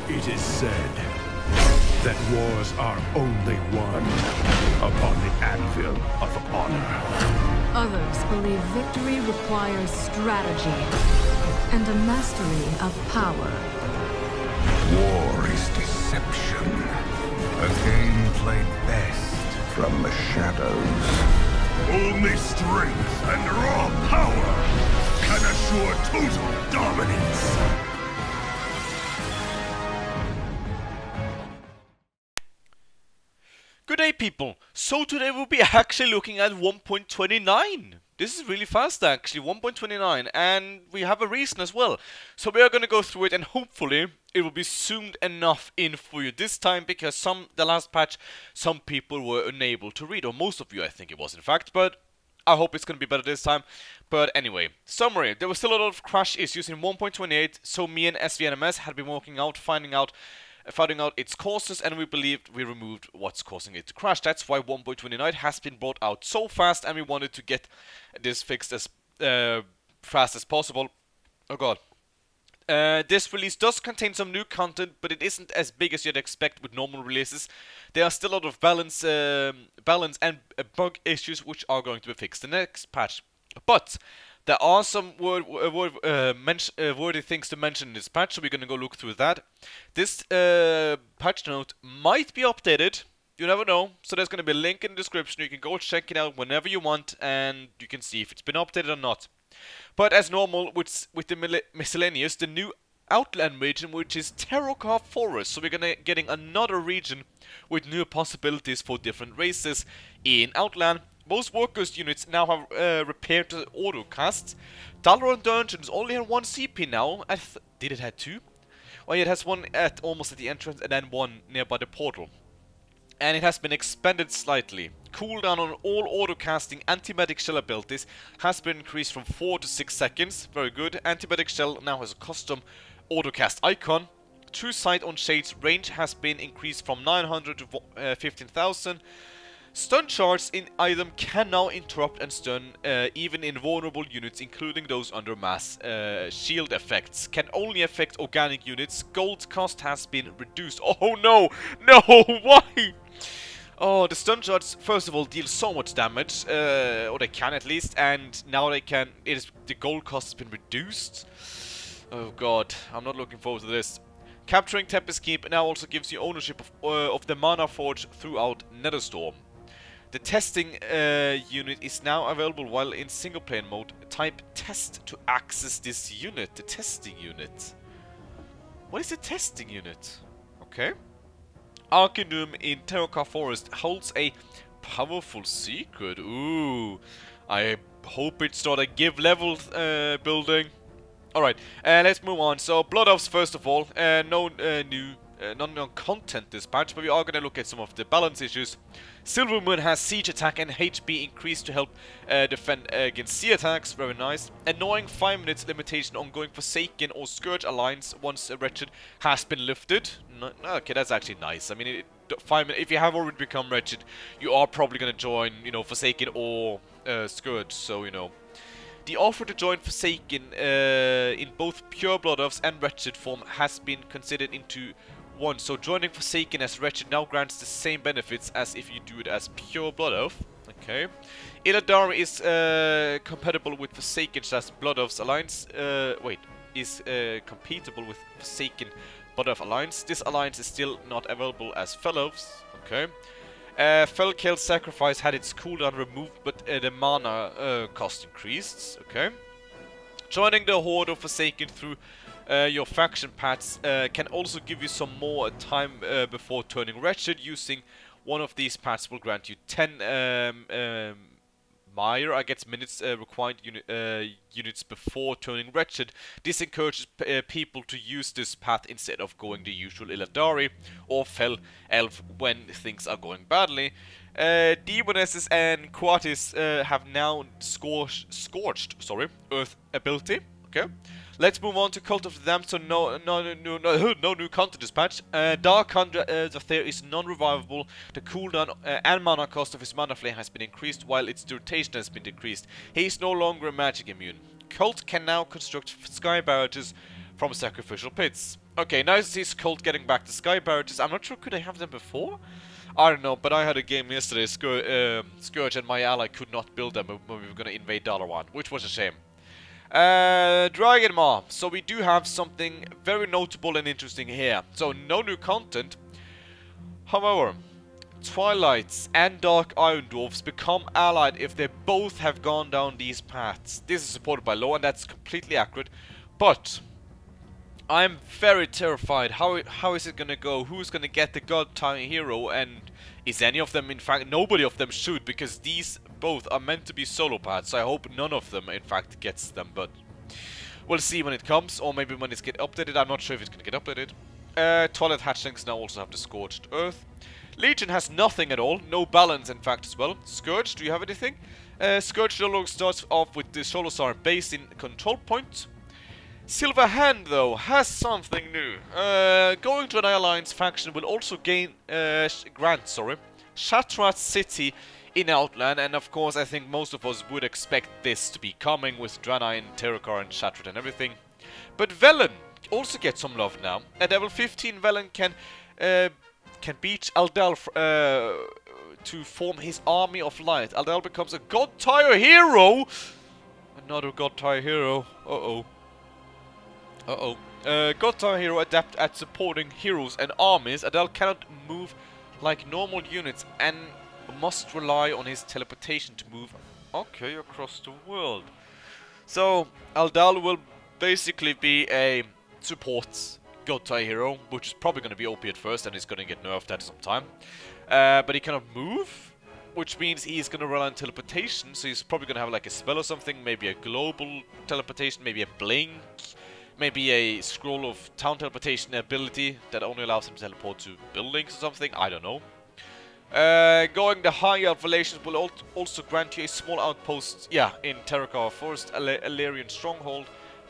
It is said that wars are only won upon the anvil of honor. Others believe victory requires strategy and a mastery of power. War is deception. A game played best from the shadows. Only strength and raw power can assure total dominance. Good day, people. So today we'll be actually looking at 1.29. This is really fast actually, 1.29, and we have a reason as well. So we are going to go through it, and hopefully it will be zoomed enough in for you this time, because the last patch some people were unable to read, or most of you I think it was in fact, but I hope it's going to be better this time. But anyway, summary. There was still a lot of crash issues in 1.28, so me and SVNMS had been working out, finding out its causes, and we believed we removed what's causing it to crash. That's why 1.29 has been brought out so fast, and we wanted to get this fixed as fast as possible. Oh god. This release does contain some new content, but it isn't as big as you'd expect with normal releases. There are still a lot of balance and bug issues which are going to be fixed in the next patch. But there are some worthy things to mention in this patch, so we're going to go look through that. This patch note might be updated. You never know. So there's going to be a link in the description. You can go check it out whenever you want, and you can see if it's been updated or not. But as normal, with the miscellaneous, the new Outland region, which is Terrorcar Forest. So we're getting another region with new possibilities for different races in Outland. Most workers units now have repaired to autocast. Lordaeron Dungeons only had one CP now. Did it have two? Well, it has one almost at the entrance and then one nearby the portal. And it has been expanded slightly. Cooldown on all autocasting anti-medic shell abilities has been increased from 4 to 6 seconds. Very good. Anti-medic shell now has a custom autocast icon. True sight on shades range has been increased from 900 to 15,000. Stun charge in item can now interrupt and stun even invulnerable units, including those under mass shield effects. Can only affect organic units. Gold cost has been reduced. Oh no! No! Why? Oh, the stun charge, first of all, deals so much damage, or they can at least, and now they can. The gold cost has been reduced. Oh god, I'm not looking forward to this. Capturing Tempest Keep now also gives you ownership of the Mana Forge throughout Netherstorm. The testing unit is now available while in single player mode. Type test to access this unit. The testing unit. What is the testing unit? Okay. Arcanum in Terrorcar Forest holds a powerful secret. Ooh. I hope it's not a give level building. Alright, let's move on. So, Blood Elves first of all. No new content this patch, but we are going to look at some of the balance issues. Silvermoon has siege attack and HP increased to help defend against sea attacks. Very nice. Annoying 5 minutes limitation on going Forsaken or Scourge Alliance once Wretched has been lifted. No, okay, that's actually nice. I mean, 5 minutes. If you have already become Wretched, you are probably going to join, you know, Forsaken or Scourge. So, you know. The offer to join Forsaken in both Pure Blood Elves and Wretched form has been considered into one. So joining Forsaken as Wretched now grants the same benefits as if you do it as Pure Blood Elf. Okay. Lordaeron is compatible with Forsaken as Blood Elves Alliance. Is compatible with Forsaken Blood Elf Alliance. This alliance is still not available as Fell Elves. Okay. Fellkill Sacrifice had its cooldown removed, but the mana cost increased. Okay. Joining the Horde of Forsaken through your faction paths can also give you some more time before turning Wretched. Using one of these paths will grant you 10 Mire, I guess, minutes required units before turning Wretched. This encourages people to use this path instead of going the usual Illidari or Fell Elf when things are going badly. Demonesses and Quartis have now scorched Earth ability. Okay. Let's move on to Cult of the Damned. So no new content this patch. Dark Conjure there is non-revivable. The cooldown and mana cost of his mana flame has been increased, while its duration has been decreased. He is no longer magic immune. Cult can now construct sky barrages from sacrificial pits. Okay, nice to see Scold getting back the Sky Barrages. I'm not sure, could I have them before? I don't know, but I had a game yesterday, Scourge and my ally could not build them when we were going to invade Dalaran, which was a shame. Dragon Maw. So we do have something very notable and interesting here. So no new content. However, Twilights and Dark Iron Dwarfs become allied if they both have gone down these paths. This is supported by law and that's completely accurate. But I'm very terrified. How is it gonna go? Who's gonna get the God Time Hero? And is any of them, in fact, nobody of them should, because these both are meant to be solo paths. So I hope none of them, in fact, gets them. But we'll see when it comes, or maybe when it's get updated. I'm not sure if it's gonna get updated. Twilight Hatchlings now also have the Scorched Earth. Legion has nothing at all. No balance, in fact, as well. Scourge, do you have anything? Scourge dialogue starts off with the Solosar base in control point. Silver Hand, though, has something new. Going to an alliance faction will also grant Shattrath City in Outland, and of course I think most of us would expect this to be coming with Draenei and Terokkar and Shattrath and everything. But Velen also gets some love now. At level 15, Velen can beat Aldal to form his army of light. Aldal becomes a God Tier hero. Another God Tier hero. God Tier hero adept at supporting heroes and armies. Aldal cannot move like normal units and must rely on his teleportation to move across the world. So Aldal will basically be a support God Tier hero, which is probably going to be OP at first and is going to get nerfed at some time. But he cannot move, which means he's going to rely on teleportation, so he's probably going to have like a spell or something, maybe a global teleportation, maybe a blink, maybe a scroll of town teleportation ability that only allows him to teleport to buildings or something, I don't know. Going the high elf relations will also grant you a small outpost, in Terokkar Forest, Alerian Stronghold,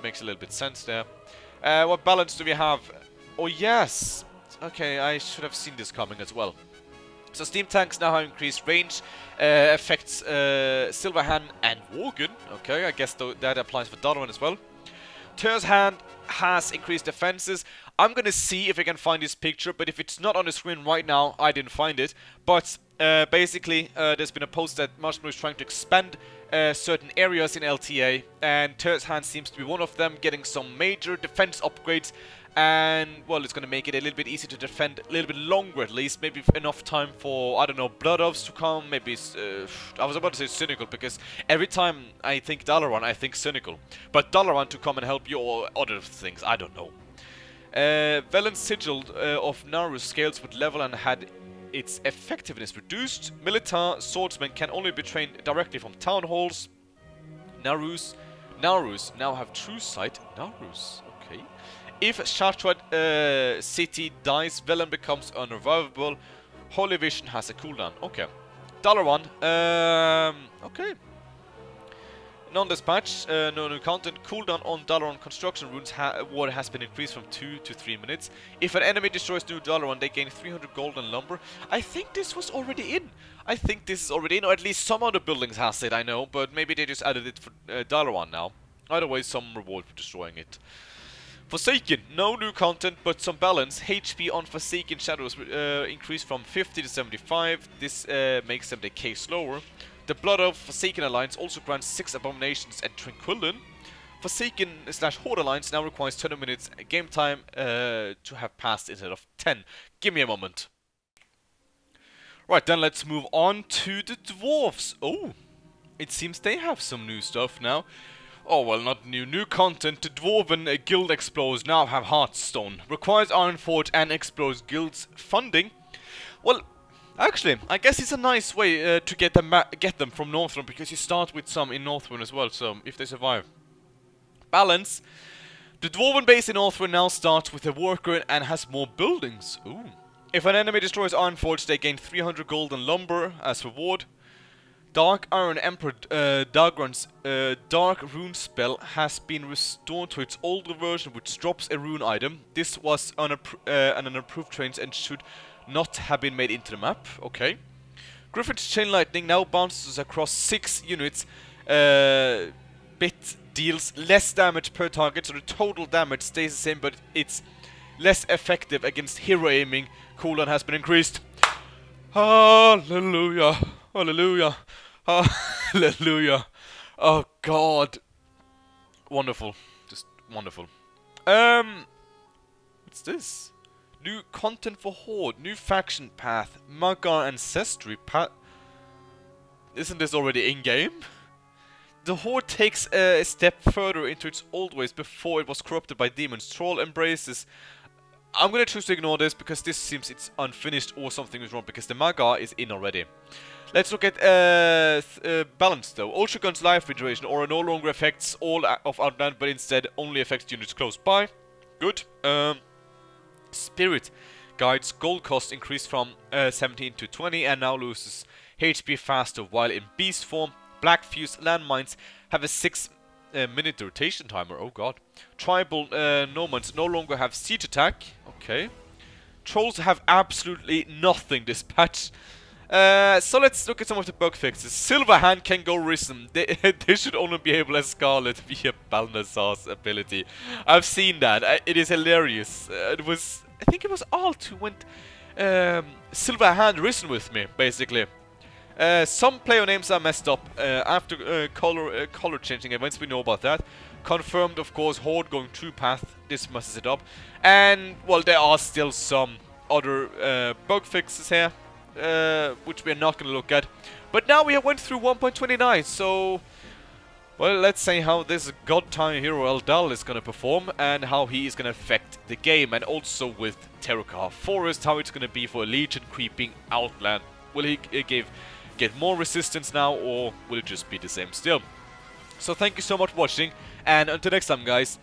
makes a little bit sense there. What balance do we have? Oh yes! Okay, I should have seen this coming as well. So steam tanks now have increased range, affects Silver Hand and Worgen. Okay, I guess that applies for Dalaran as well. Tear's Hand has increased defenses. I'm gonna see if I can find this picture, but if it's not on the screen right now, I didn't find it. But basically, there's been a post that Marshmallow is trying to expand certain areas in LTA, and Tear's Hand seems to be one of them, getting some major defense upgrades. And, well, it's going to make it a little bit easier to defend, a little bit longer at least, maybe enough time for, I don't know, Blood Elves to come, maybe, I was about to say Cynical, because every time I think Dalaran, I think Cynical. But Dalaran to come and help you or other things, I don't know. Velen's Sigil of Naru scales with level and had its effectiveness reduced. Militar swordsmen can only be trained directly from town halls. Narus now have true sight. Narus, okay. If Shattrath City dies, Velen becomes unrevivable. Holy Vision has a cooldown. Okay. Dalaran. Okay. Non-dispatch. No new content. Cooldown on Dalaran construction runes water has been increased from 2 to 3 minutes. If an enemy destroys new Dalaran, they gain 300 gold and lumber. I think this was already in. I think this is already in, or at least some other buildings has it, I know. But maybe they just added it for Dalaran now. Either way, some reward for destroying it. Forsaken, no new content, but some balance. HP on Forsaken Shadows increased from 50 to 75. This makes them decay slower. The Blood of Forsaken Alliance also grants 6 Abominations and Tranquillin. Forsaken/Horde Alliance now requires 20 minutes game time to have passed instead of 10. Give me a moment. Right, then let's move on to the Dwarfs. Oh, it seems they have some new stuff now. Oh, well, not new content. The Dwarven Guild Explorers now have Hearthstone. Requires Ironforge and Explorers Guild's funding. Well, actually, I guess it's a nice way to get them from Northrend, because you start with some in Northrend as well, so if they survive. Balance. The Dwarven base in Northrend now starts with a worker and has more buildings. Ooh. If an enemy destroys Ironforge, they gain 300 gold and lumber as reward. Dark Iron Emperor Dagran's Dark Rune spell has been restored to its older version, which drops a rune item. This was on an approved trains and should not have been made into the map. Okay. Griffin's Chain Lightning now bounces across 6 units. Bit deals less damage per target, so the total damage stays the same, but it's less effective against hero aiming. Cooldown has been increased. Hallelujah. Hallelujah. Hallelujah. Oh god. Wonderful. Just wonderful. What's this? New content for Horde, new faction path, Magar Ancestry path. Isn't this already in-game? The Horde takes a step further into its old ways before it was corrupted by demons. Troll embraces. I'm gonna choose to ignore this because this seems it's unfinished or something is wrong because the Magar is in already. Let's look at balance though. All Shogun's life regeneration aura no longer affects all of Outland but instead only affects units close by. Good. Spirit Guide's gold cost increased from 17 to 20 and now loses HP faster, while in beast form, black fused landmines have a 6-minute rotation timer. Oh god. Tribal nomads no longer have siege attack. Okay. Trolls have absolutely nothing this patch. So let's look at some of the bug fixes. Silverhand can go Risen. They should only be able to Scarlet via Balnazar's ability. I've seen that. It is hilarious. I think it was Alt who went Silverhand Risen with me, basically. Some player names are messed up after color changing events. We know about that. Confirmed, of course, Horde going true path. This messes it up. And, well, there are still some other bug fixes here. Which we're not going to look at. But now we have went through 1.29, so... Well, let's see how this god-tier hero Eldal is going to perform, and how he is going to affect the game, and also with Terokkar Forest, how it's going to be for a Legion creeping Outland. Will he get more resistance now, or will it just be the same still? So thank you so much for watching, and until next time guys,